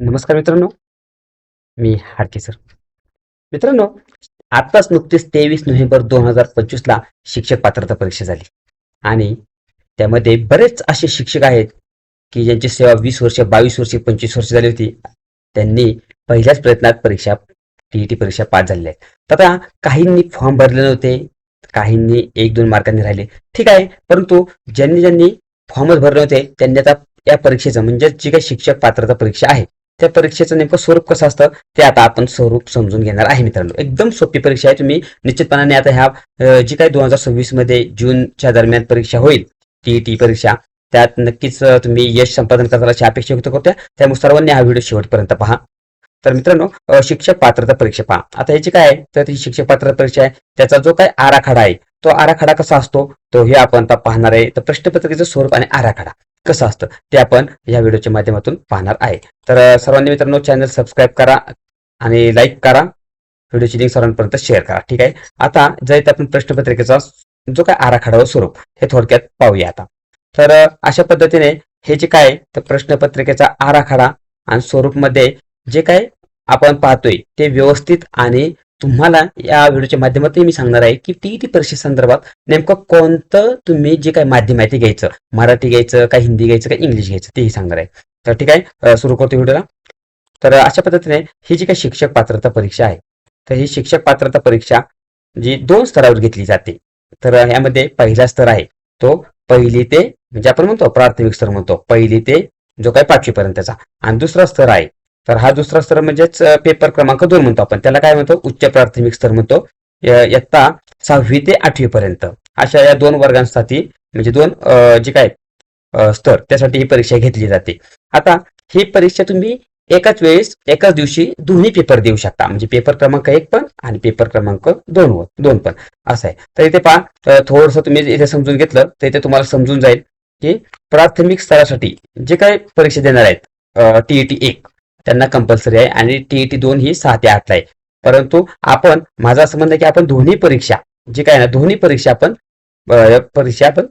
नमस्कार मित्रांनो, मी हाडके सर. मित्रांनो, आत्ताच नुकतीच 23 नोव्हेंबर 2025 शिक्षक पात्रता परीक्षा झाली आणि त्यामध्ये बरेच असे शिक्षक आहेत की ज्यांची सेवा 20 वर्ष, 22 वर्ष, 25 वर्ष झाली होती. त्यांनी पहिल्याच प्रयत्नात परीक्षा टीईटी परीक्षा पास झालेल्या आहेत. तर आता काहींनी फॉर्म भरले नव्हते, काहींनी 1-2 मार्कांनी राहिले, ठीक आहे. परंतु ज्यांनी फॉर्मच भरले नव्हते त्यांनी आता या परीक्षेचं म्हणजे जी काही शिक्षक पात्रता परीक्षा आहे त्या परीक्षेचं नेमकं स्वरूप कसं असतं ते आता आपण स्वरूप समजून घेणार आहे मित्रांनो. एकदम सोपी परीक्षा आहे. तुम्ही निश्चितपणाने आता ह्या जी काही 2026 मध्ये जूनच्या दरम्यान परीक्षा होईल टीईटी परीक्षा, त्यात नक्कीच तुम्ही यश संपादन कराल अशी अपेक्षा व्यक्त करतोय. त्यामुळे सर्वांनी हा व्हिडिओ शेवटपर्यंत पहा. तर मित्रांनो, शिक्षक पात्रता परीक्षा पहा. आता ह्याची काय आहे, तर ही शिक्षक पात्रता परीक्षा आहे, त्याचा जो काय आराखडा आहे तो आराखडा कसा असतो तो हे आपण आता पाहणार आहे. तर प्रश्नपत्रिकेचं स्वरूप आणि आराखडा कसं असतं ते आपण या व्हिडिओच्या माध्यमातून पाहणार आहे. तर सर्वांनी मित्रांनो चॅनल सबस्क्राईब करा आणि लाईक करा, व्हिडिओची लिंक सर्वांपर्यंत शेअर करा. ठीक आहे. आता जर इथे आपण प्रश्नपत्रिकेचा जो काय आराखडा व स्वरूप हे थोडक्यात पाहूया आता. तर अशा पद्धतीने हे जे काय तर प्रश्नपत्रिकेचा आराखडा आणि स्वरूप मध्ये जे काय आपण पाहतोय ते व्यवस्थित आणि तुम्हाला या व्हिडिओच्या माध्यमातून मी सांगणार आहे की टीईटी परीक्षेसंदर्भात नेमकं कोणतं तुम्ही जे काही माध्यम आहे ते घ्यायचं, मराठी घ्यायचं का हिंदी घ्यायचं का इंग्लिश घ्यायचं तेही सांगणार आहे. तर ठीक आहे, सुरू करतो व्हिडिओला. तर अशा पद्धतीने ही जी काही शिक्षक पात्रता परीक्षा आहे तर ही शिक्षक पात्रता परीक्षा जी 2 स्तरावर घेतली जाते. तर यामध्ये पहिला स्तर आहे तो पहिली ते म्हणजे आपण म्हणतो प्राथमिक स्तर म्हणतो, पहिली ते जो काही 5वी पर्यंतचा. आणि दुसरा स्तर आहे तर हा दुसरा स्तर म्हणजेच पेपर क्रमांक 2 म्हणतो आपण, त्याला काय म्हणतो उच्च प्राथमिक स्तर म्हणतो. इयत्ता 6वी ते 8वी पर्यंत अशा या 2 वर्गांसाठी म्हणजे 2 जे काय स्तर त्यासाठी ही परीक्षा घेतली जाते. आता ही परीक्षा तुम्ही एकाच वेळेस एकाच दिवशी दोन्ही पेपर देऊ शकता, म्हणजे पेपर क्रमांक 1 पण आणि पेपर क्रमांक 2 पण असं आहे. तर इथे पहा, थोडंसं तुम्ही इथे समजून घेतलं तर इथे तुम्हाला समजून जाईल की प्राथमिक स्तरासाठी जे काही परीक्षा देणार आहेत टीईटी 1 त्यांना कंपल्सरी आहे आणि टीईटी 2 ही 6 ते 8 ला आहे. परंतु माझं असं म्हणणं आहे की आपण दोन्ही परीक्षा जे काय ना दोन्ही परीक्षा आपण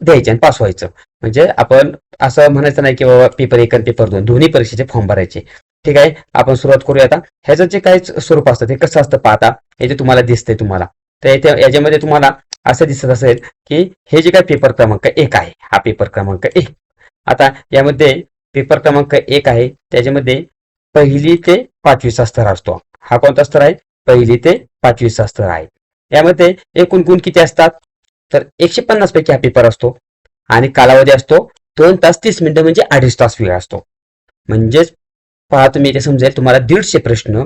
द्यायची आणि पास व्हायचं. म्हणजे आपण असं म्हणायचं नाही की बाबा पेपर 1 आणि पेपर 2 दोन्ही परीक्षेचे फॉर्म भरायचे. ठीक आहे, आपण सुरुवात करूया आता. ह्याचं जे काही स्वरूप असतं ते कसं असतं पाहता, हे जे तुम्हाला दिसतंय तुम्हाला, तर इथे याच्यामध्ये तुम्हाला असं दिसत असेल की हे जे काही पेपर क्रमांक 1 आहे हा पेपर क्रमांक 1. आता यामध्ये पेपर क्रमांक 1 आहे त्याच्यामध्ये पहिली ते 5वीचा स्तर असतो. हा कोणता स्तर आहे, पहिली ते 5वीचा स्तर आहे. यामध्ये एकूण गुण किती असतात, तर 150 पैकी हा पेपर असतो आणि कालावधी असतो 2 तास 30 मिनिटं म्हणजे 2.5 तास वेळ असतो. म्हणजेच पहा तुम्ही इथे समजेल तुम्हाला 150 प्रश्न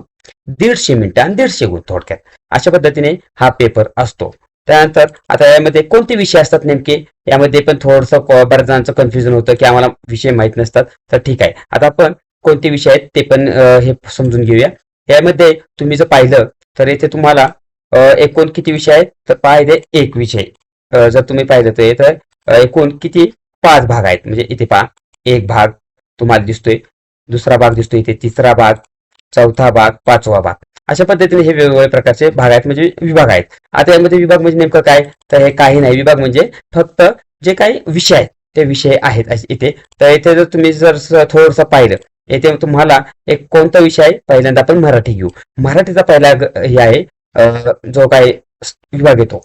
150 मिनिटं आणि 150 गुण थोडक्यात अशा पद्धतीने हा पेपर असतो. त्यानंतर आता यामध्ये कोणते विषय असतात नेमके, यामध्ये पण थोडंसं बऱ्याच जणांचं कन्फ्युजन होतं की आम्हाला विषय माहित नसतात. तर ठीक आहे, आता आपण कोणते विषय आहेत ते पण हे समजून घेऊया. यामध्ये तुम्ही जर पाहिलं तर इथे तुम्हाला एकूण किती विषय आहेत, तर पहा इथे एक विषय जर तुम्ही पाहिलं तर एकूण किती 5 भाग आहेत. म्हणजे इथे पहा एक भाग तुम्हाला दिसतोय, दुसरा भाग दिसतोय, इथे तिसरा भाग, चौथा भाग, 5वा भाग, अशा पद्धतीने हे वेगवेगळ्या प्रकारचे भाग आहेत म्हणजे विभाग आहेत. आता यामध्ये विभाग म्हणजे नेमकं काय, तर हे काही नाही, विभाग म्हणजे फक्त जे काही विषय आहेत ते विषय आहेत इथे. तर इथे जर तुम्ही थोडंसं पाहिलं येथे तुम्हाला एक कोणता विषय आहे, पहिल्यांदा आपण मराठी घेऊ. मराठीचा पहिला हे आहे जो काही विभाग येतो.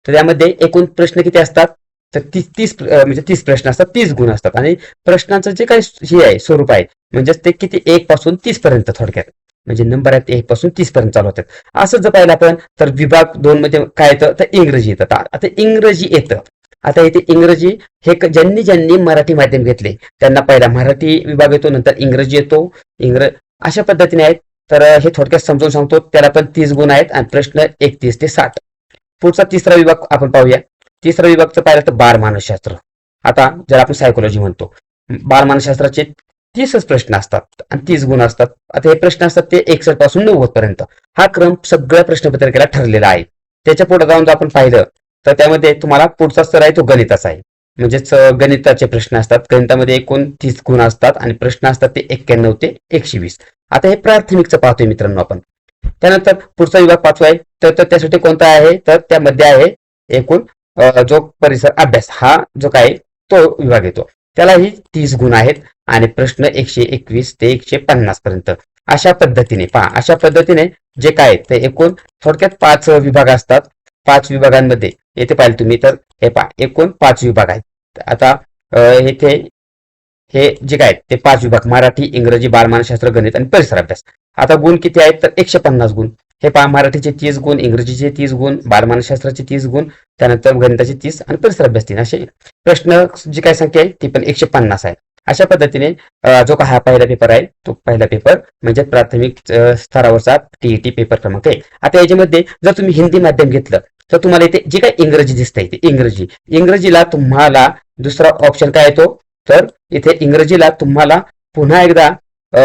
तर यामध्ये एकूण प्रश्न किती असतात, तर 30 म्हणजे 30 प्रश्न असतात, 30 गुण असतात आणि प्रश्नांचं जे काही हे आहे स्वरूप आहे म्हणजे ते किती 1 पासून 30 पर्यंत थोडक्यात म्हणजे नंबर आहेत 1 पासून 30 पर्यंत चालू होतात. असं जर पाहिलं आपण तर विभाग 2 मध्ये काय येतं, तर इंग्रजी येतं. आता इंग्रजी येतं. आता इथे इंग्रजी हे ज्यांनी मराठी माध्यम घेतले त्यांना पहिला मराठी विभाग येतो, नंतर इंग्रजी येतो. अशा पद्धतीने आहेत. तर हे थोडक्यात समजून सांगतो. त्याला पण 30 गुण आहेत आणि प्रश्न 31 ते 60. पुढचा तिसरा विभाग आपण पाहूया. तिसरा विभागचं पाहिलं तर बालमानसशास्त्र. आता जर आपण सायकोलॉजी म्हणतो, बालमानसशास्त्राचे 30च प्रश्न असतात आणि 30 गुण असतात. आता हे प्रश्न असतात ते 61 पासून 90 पर्यंत. हा क्रम सगळ्या प्रश्नपत्रिकेला ठरलेला आहे. त्याच्या पुढे जाऊन जर आपण पाहिलं तर त्यामध्ये तुम्हाला पुढचा स्तर आहे तो गणिताचा आहे. म्हणजेच गणिताचे प्रश्न असतात. गणितामध्ये एकूण 30 गुण असतात आणि प्रश्न असतात ते 91 ते 120. आता हे प्राथमिकचं पाहतोय मित्रांनो आपण. त्यानंतर पुढचा विभाग 5वा आहे. तर त्यासाठी कोणता आहे, तर त्यामध्ये आहे एकूण जो परिसर अभ्यास हा जो काय तो विभाग येतो. त्यालाही 30 गुण आहेत आणि प्रश्न 121 ते 150 पर्यंत. अशा पद्धतीने जे काय ते एकूण थोडक्यात 5 विभाग असतात. 5 विभागांमध्ये येथे पाहिलं तुम्ही तर हे पहा एकूण 5 विभाग आहेत. आता येथे हे जे काय ते 5 विभाग मराठी, इंग्रजी, बालमानसशास्त्र, गणित आणि परिसर अभ्यास. आता गुण किती आहेत तर 150 गुण. हे पहा मराठीचे 30 गुण, इंग्रजीचे 30 गुण, बालमानसशास्त्राचे 30 गुण, त्यानंतर गणिताचे 30 आणि परिसर अभ्यास 3 असे प्रश्न जी काय संख्या आहे ती पण 150 आहे. अशा पद्धतीने जो काय हा पहिला पेपर आहे तो पहिला पेपर म्हणजे प्राथमिक स्तरावरचा टीईटी पेपर क्रमांक 1. आता याच्यामध्ये जर तुम्ही हिंदी माध्यम घेतलं तर तुम्हाला इथे जे काही इंग्रजी दिसतंय ते इंग्रजीला तुम्हाला दुसरा ऑप्शन काय येतो तर इथे इंग्रजीला तुम्हाला पुन्हा एकदा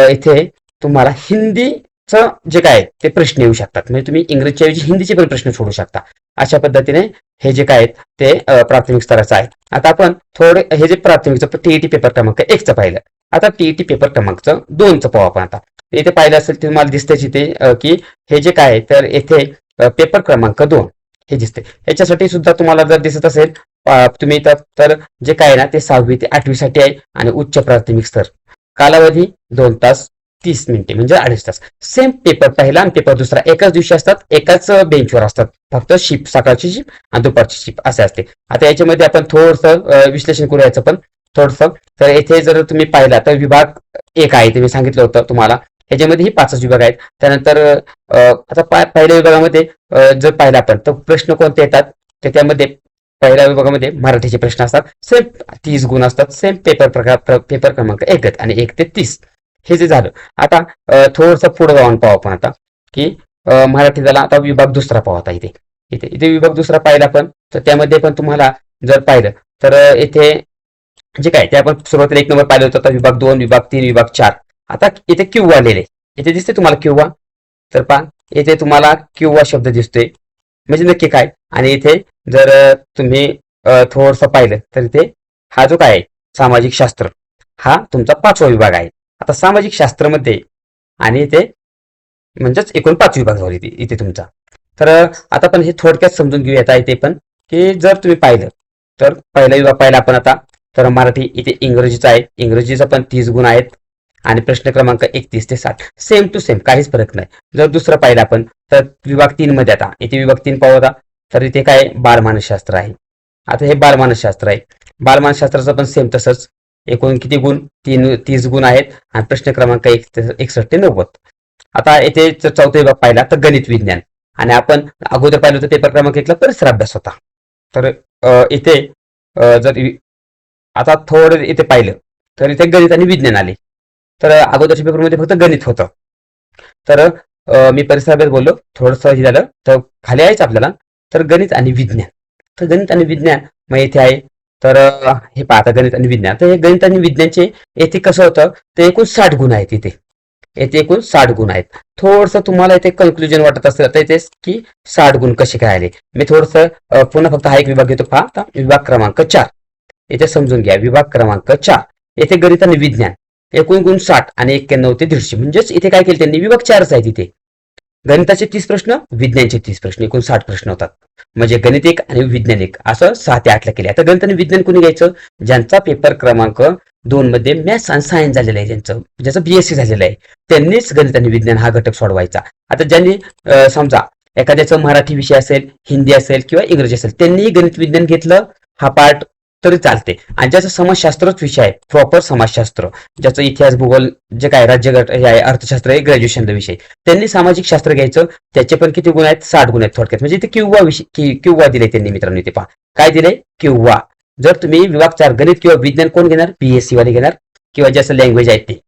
इथे तुम्हाला हिंदीचं जे काय ते प्रश्न येऊ शकतात. म्हणजे तुम्ही इंग्रजीच्या ऐवजी हिंदीचे पण प्रश्न सोडू शकता. अशा पद्धतीने हे जे काय ते प्राथमिक स्तराचं आहे. आता आपण थोडे हे जे प्राथमिकचं टीईटी पेपर क्रमांक 1चं पाहिलं. आता टीईटी पेपर क्रमांक 2चं पाहू आपण. आता इथे पाहिलं असेल तुम्हाला दिसतंय इथे की हे जे काय तर येथे पेपर क्रमांक 2 हे दिसते. याच्यासाठी सुद्धा तुम्हाला जर दिसत असेल तुम्ही तर जे काय ना ते 6वी ते 8वी साठी आहे आणि उच्च प्राथमिक स्तर. कालावधी 2 तास 30 मिनिटे म्हणजे 2.5 तास. सेम पेपर पहिला आणि पेपर दुसरा एकाच दिवशी असतात, एकाच बेंचवर असतात. फक्त शिफ्ट सकाळची शिफ्ट आणि दुपारची शिफ्ट असे असते. आता याच्यामध्ये आपण थोडंसं विश्लेषण करू याचं पण थोडंसं. तर येथे जर तुम्ही पाहिला तर विभाग 1 आहे ते मी सांगितलं होतं तुम्हाला. ह्याच्यामध्ये ही 5 विभाग आहेत. त्यानंतर आता पहिल्या विभागामध्ये जर पाहिलं आपण तर प्रश्न कोणते येतात तर त्यामध्ये पहिल्या विभागामध्ये मराठीचे प्रश्न असतात. सेम 30 गुण असतात. सेम पेपर क्रमांक 1 आणि 1 ते 30 हे जे झालं. आता थोडंसं पुढे जाऊन पाहू आपण आता की मराठी झाला. आता विभाग दुसरा पाहू. आता इथे विभाग दुसरा पाहिला आपण तर त्यामध्ये पण तुम्हाला जर पाहिलं तर इथे जे काय ते आपण सुरुवातीला 1 नंबर पाहिलं होतं. आता विभाग 2, विभाग 3, विभाग 4. आता इथे क्यू आलेले इथे दिसते तुम्हाला क्यूवा. तर पहा इथे तुम्हाला क्यूवा शब्द दिसतोय म्हणजे नक्की काय. आणि इथे जर तुम्ही थोडंसं पाहिलं तर इथे हा जो काय सामाजिक शास्त्र हा तुमचा 5वा विभाग आहे. आता सामाजिक शास्त्रामध्ये आणि इथे म्हणजेच एकूण 5 विभाग झाले इथे तुमचा. तर आता पण हे थोडक्यात समजून घेऊया आता इथे पण की जर तुम्ही पाहिलं तर पहिला विभाग पाहिला आपण आता तर मराठी इथे इंग्रजीचा आहे. इंग्रजीचा पण 30 गुण आहेत आणि प्रश्न क्रमांक 31 ते 60 सेम टू सेम काहीच फरक नाही. जर दुसरं पाहिलं आपण तर विभाग 3 मध्ये आता इथे विभाग 3 पाहू होता तर इथे काय बालमानसशास्त्र आहे. आता हे बालमानसशास्त्र आहे. बालमानसशास्त्राचं पण सेम तसंच एकूण किती गुण 30 गुण आहेत आणि प्रश्न क्रमांक 61 ते 90. आता येथे चौथा विभाग पाहिला तर गणित विज्ञान आणि आपण अगोदर पाहिलं होतं पेपर क्रमांक 1ला परिसर अभ्यास होता. तर इथे जर आता थोडं इथे पाहिलं तर इथे गणित आणि विज्ञान आले. तर अगोदरच्या पेपरमध्ये फक्त गणित होतं. तर मी परिसर अभ्यास बोललो थोडंसं हे झालं तर खाली आहेच आपल्याला तर गणित आणि विज्ञान. तर गणित आणि विज्ञान मग येथे आहे. तर हे पाहता गणित आणि विज्ञान. तर हे गणित आणि विज्ञानचे येथे कसं होतं ते एकूण 60 गुण आहेत. येथे एकूण 60 गुण आहेत. थोडंसं तुम्हाला इथे कन्क्लुजन वाटत असेल तर इथे की 60 गुण कसे काय आले. मी थोडंसं पुन्हा फक्त हा एक विभाग घेतो. पहा आता विभाग क्रमांक 4 इथे समजून घ्या. विभाग क्रमांक 4 येथे गणित आणि विज्ञान एकूण गुण 60 आणि 91 ते 150 म्हणजेच इथे काय केलं त्यांनी विभाग 4च आहेत. इथे गणिताचे 30 प्रश्न विज्ञानचे 30 प्रश्न एकूण 60 प्रश्न होतात. म्हणजे गणित 1 आणि विज्ञान 1 असं 6 ते 8 ला केले. आता गणित आणि विज्ञान कोणी घ्यायचं ज्यांचा पेपर क्रमांक 2 मध्ये मॅथ्स आणि सायन्स झालेला आहे ज्याचं बीएससी झालेलं आहे त्यांनीच गणित आणि विज्ञान हा घटक सोडवायचा. आता ज्यांनी समजा एखाद्याचं मराठी विषय असेल, हिंदी असेल किंवा इंग्रजी असेल त्यांनी गणित विज्ञान घेतलं हा पार्ट तरी चालते. आणि ज्याचा समाजशास्त्रच विषय आहे प्रॉपर समाजशास्त्र ज्याचं इतिहास भूगोल जे काय राज्यगट हे आहे अर्थशास्त्र हे ग्रॅज्युएशनचा विषय त्यांनी सामाजिक शास्त्र घ्यायचं. त्याचे पण किती गुण आहेत 60 गुण आहेत थोडक्यात. म्हणजे इथे किंवा दिले त्यांनी मित्रांनो. इथे पहा काय दिले किंवा. जर तुम्ही विभाग 4 गणित किंवा विज्ञान कोण घेणार बीएससी वाले घेणार किंवा ज्याचं लँग्वेज आहे ते.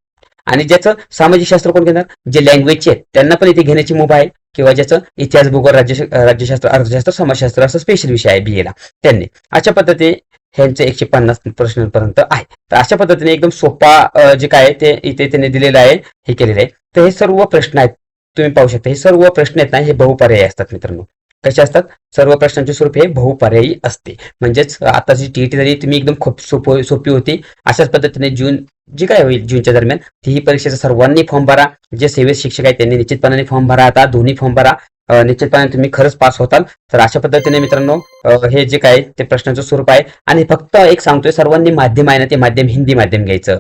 आणि ज्याचं सामाजिक शास्त्र कोण घेणार जे लँग्वेजचे आहेत त्यांना पण इथे घेण्याची मुभा आहे. किंवा ज्याचं इतिहास भूगोल राज्यशास्त्र अर्थशास्त्र समाजशास्त्र असं स्पेशल विषय आहे बीएला त्यांनी. अशा पद्धतीने ह्यांचे 150 प्रश्नांपर्यंत आहे. तर अशा पद्धतीने एकदम सोपा जे काय ते इथे त्यांनी दिलेलं आहे हे केलेलं आहे. तर हे सर्व प्रश्न आहेत तुम्ही पाहू शकता. हे सर्व प्रश्न आहेत ना हे बहुपर्यायी असतात मित्रांनो. कसे असतात सर्व प्रश्नांचे स्वरूप हे बहुपर्यायी असते. म्हणजेच आताची टीईटी जरी तुम्ही एकदम खूप सोपी होती अशाच पद्धतीने जे काय होईल जूनच्या दरम्यान ही परीक्षेचा सर्वांनी फॉर्म भरा. जे सेवेत शिक्षक आहेत त्यांनी निश्चितपणाने फॉर्म भरा. आता दोन्ही फॉर्म भरा निश्चितपणे तुम्ही खरंच पास होताल. तर अशा पद्धतीने मित्रांनो हे जे काय ते प्रश्नांचं स्वरूप आहे. आणि फक्त एक सांगतोय सर्वांनी माध्यम आहे ना ते माध्यम हिंदी माध्यम घ्यायचं.